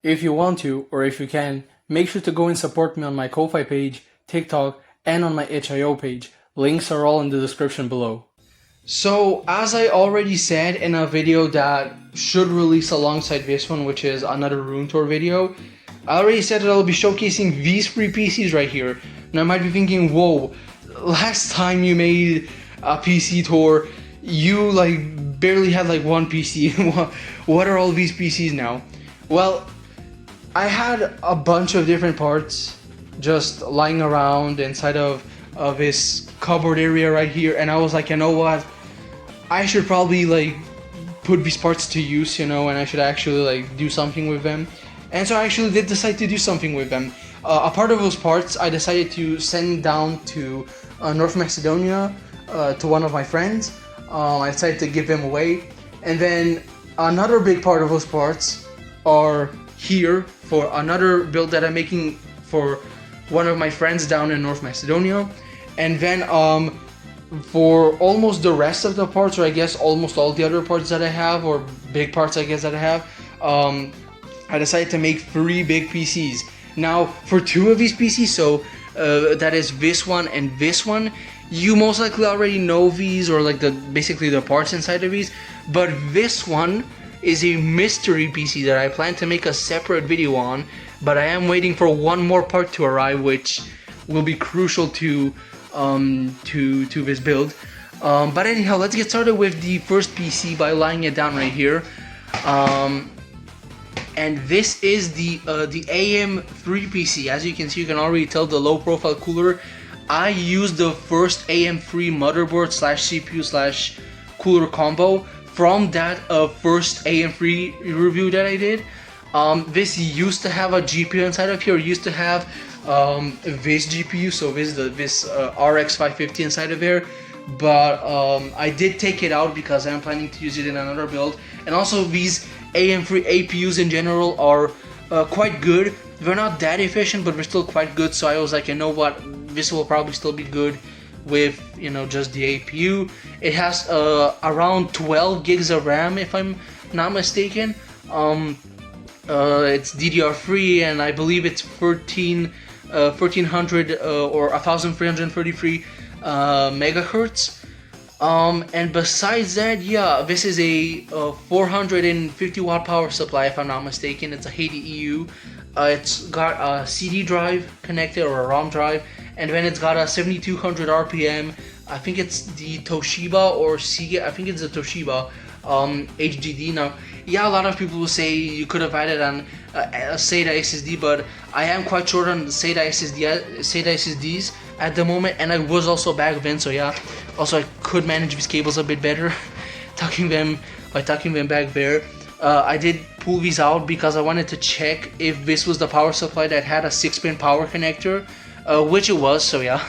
If you want to, or if you can, make sure to go and support me on my Ko-Fi page, TikTok, and on my itch.io page. Links are all in the description below. So, as I already said in a video that should release alongside this one, which is another room tour video, I already said that I'll be showcasing these three PCs right here. Now I might be thinking, whoa, last time you made a PC tour, you like barely had like one PC. What are all these PCs now? Well, I had a bunch of different parts just lying around inside of this cupboard area right here, and I was like, you know what? I should probably like put these parts to use, and I should actually like do something with them. And so I actually did decide to do something with them. A part of those parts I decided to send down to North Macedonia to one of my friends. I decided to give them away. And then another big part of those parts are here for another build that I'm making for one of my friends down in North Macedonia. And then for almost the rest of the parts, or I guess almost all the other parts that I have, or big parts I guess that I have, I decided to make 3 big PCs. Now, for 2 of these PCs, so that is this one and this one, you most likely already know these, or like basically the parts inside of these, but this one is a mystery PC that I plan to make a separate video on, but I am waiting for one more part to arrive, which will be crucial to this build. But anyhow, let's get started with the first PC by laying it down right here. And this is the AM3 PC. As you can see, you can already tell the low profile cooler. I used the first AM3 motherboard slash CPU slash cooler combo from that first AM3 review that I did. This used to have a GPU inside of here. It used to have this GPU, so this RX 550 inside of here. But I did take it out because I'm planning to use it in another build. And also these AM3 APUs in general are quite good. They're not that efficient, but they're still quite good. So I was like, you know what, this will probably still be good with just the APU. It has around 12 gigs of RAM, if I'm not mistaken. It's DDR3, and I believe it's 1300 or 1333 megahertz. And besides that, yeah, this is a 450 watt power supply, if I'm not mistaken. It's a Haiti EU. It's got a CD drive connected, or a ROM drive, and then it's got a 7200 RPM. I think it's the Toshiba or Seagate. I think it's the Toshiba HDD. Now, yeah, a lot of people will say you could have added an a SATA SSD, but I am quite short on SATA SSDs at the moment, and I was also back then, so yeah. Also, I could manage these cables a bit better, tucking them back there. I did pull these out because I wanted to check if this was the power supply that had a 6-pin power connector, which it was. So yeah,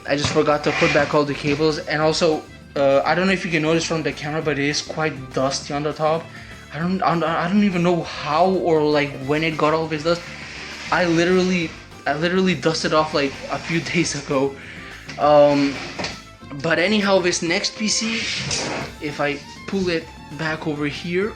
I just forgot to put back all the cables. And also, I don't know if you can notice from the camera, but it is quite dusty on the top. I don't even know how or like when it got all this dust. I literally dusted off like a few days ago. But anyhow, this next PC, if I pull it back over here,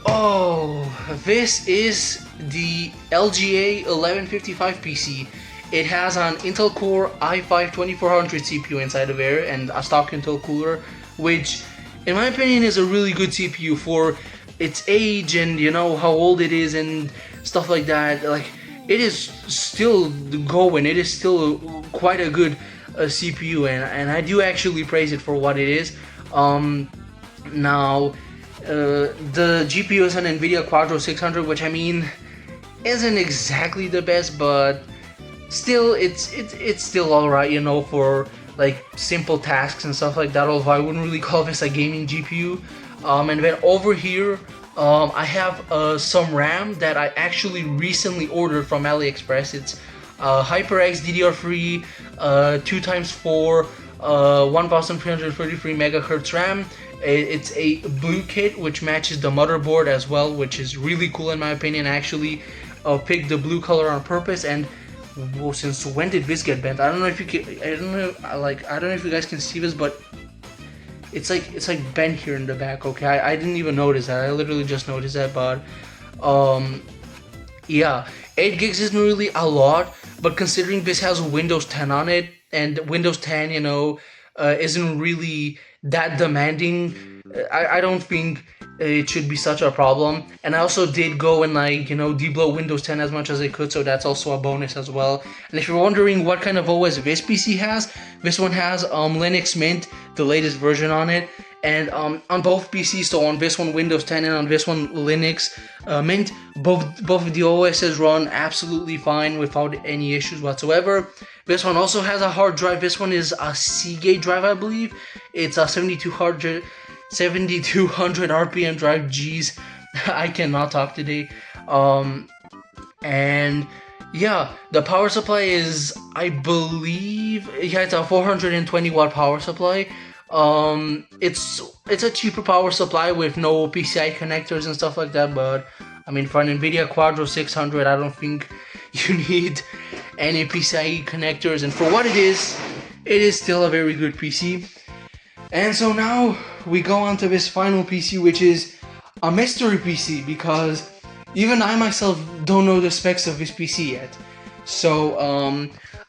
oh, this is the LGA 1155 PC. It has an Intel Core i5 2400 CPU inside of there and a stock Intel cooler, which in my opinion is a really good CPU for its age and how old it is and stuff like that. Like, it is still going. It is still quite a good CPU, and I do actually praise it for what it is. Now, the GPU is an NVIDIA Quadro 600, which I mean isn't exactly the best, but still it's still alright, for like simple tasks and stuff like that. Although I wouldn't really call this a gaming GPU. And then over here, I have some RAM that I actually recently ordered from AliExpress. It's HyperX DDR3 2x4 1333 megahertz RAM. It's a blue kit which matches the motherboard as well, which is really cool in my opinion. I actually picked the blue color on purpose. And whoa, since when did this get bent? I don't know if you can, I don't know if you guys can see this, but it's like bent here in the back. Okay, I didn't even notice that. I literally just noticed that, but Yeah, 8 gigs isn't really a lot, but considering this has Windows 10 on it, and Windows 10, isn't really that demanding, I don't think it should be such a problem. And I also did go and debloat Windows 10 as much as I could, so that's also a bonus as well. And if you're wondering what kind of OS this PC has, this one has Linux Mint, the latest version on it. And on both PCs, so on this one Windows 10 and on this one Linux Mint, both of the OSs run absolutely fine without any issues whatsoever. This one also has a hard drive. This one is a Seagate drive, I believe. It's a 7200 RPM drive. Jeez, I cannot talk today. And yeah, the power supply is, I believe, it's a 420 watt power supply. It's a cheaper power supply with no PCI connectors and stuff like that, but I mean, for an NVIDIA Quadro 600, I don't think you need any PCI connectors, and for what it is still a very good PC. And so now we go on to this final PC, which is a mystery PC, because even I myself don't know the specs of this PC yet. So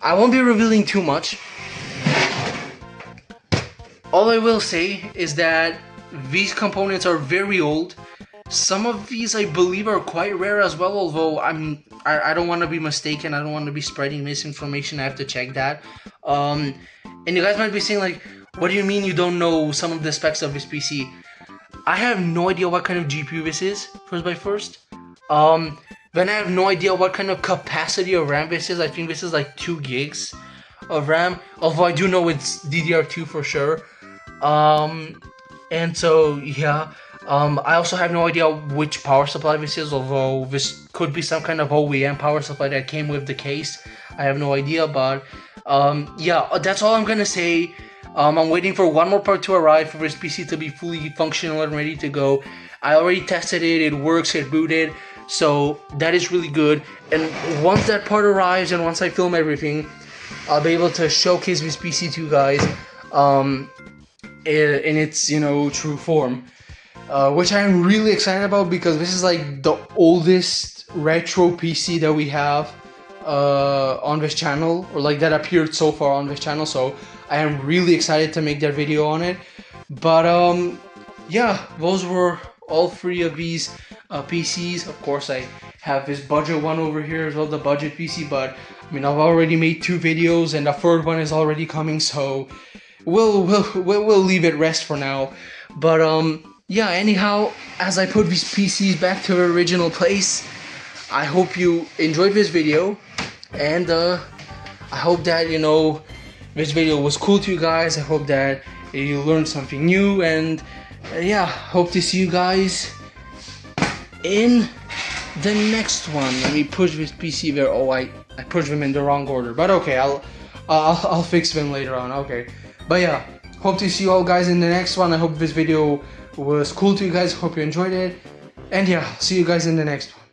I won't be revealing too much. All I will say is that these components are very old. Some of these, I believe, are quite rare as well, although I don't want to be mistaken. I don't want to be spreading misinformation. I have to check that. And you guys might be saying, like, what do you mean you don't know some of the specs of this PC? I have no idea what kind of GPU this is, first. Then I have no idea what kind of capacity of RAM this is. I think this is like 2 gigs of RAM, although I do know it's DDR2 for sure. And so yeah, I also have no idea which power supply this is, although this could be some kind of OEM power supply that came with the case. I have no idea, but yeah, that's all I'm gonna say. I'm waiting for one more part to arrive for this PC to be fully functional and ready to go. I already tested it, it works, it booted, so that is really good. And once that part arrives and once I film everything, I'll be able to showcase this PC to you guys in its true form, which I'm really excited about, because this is like the oldest retro PC that we have on this channel, or like that appeared so far on this channel. So I am really excited to make that video on it. But yeah, those were all 3 of these PCs. Of course, I have this budget one over here as well, the budget PC, but I mean, I've already made 2 videos and the 3rd one is already coming, so we'll leave it rest for now. But yeah, anyhow, as I put these PCs back to their original place, I hope you enjoyed this video, and I hope that this video was cool to you guys. I hope that you learned something new, and yeah, hope to see you guys in the next one. Let me push this PC there. Oh, I pushed them in the wrong order, but okay, I'll fix them later on. Okay, but yeah, hope to see you all guys in the next one. I hope this video was cool to you guys. Hope you enjoyed it, and yeah, see you guys in the next one.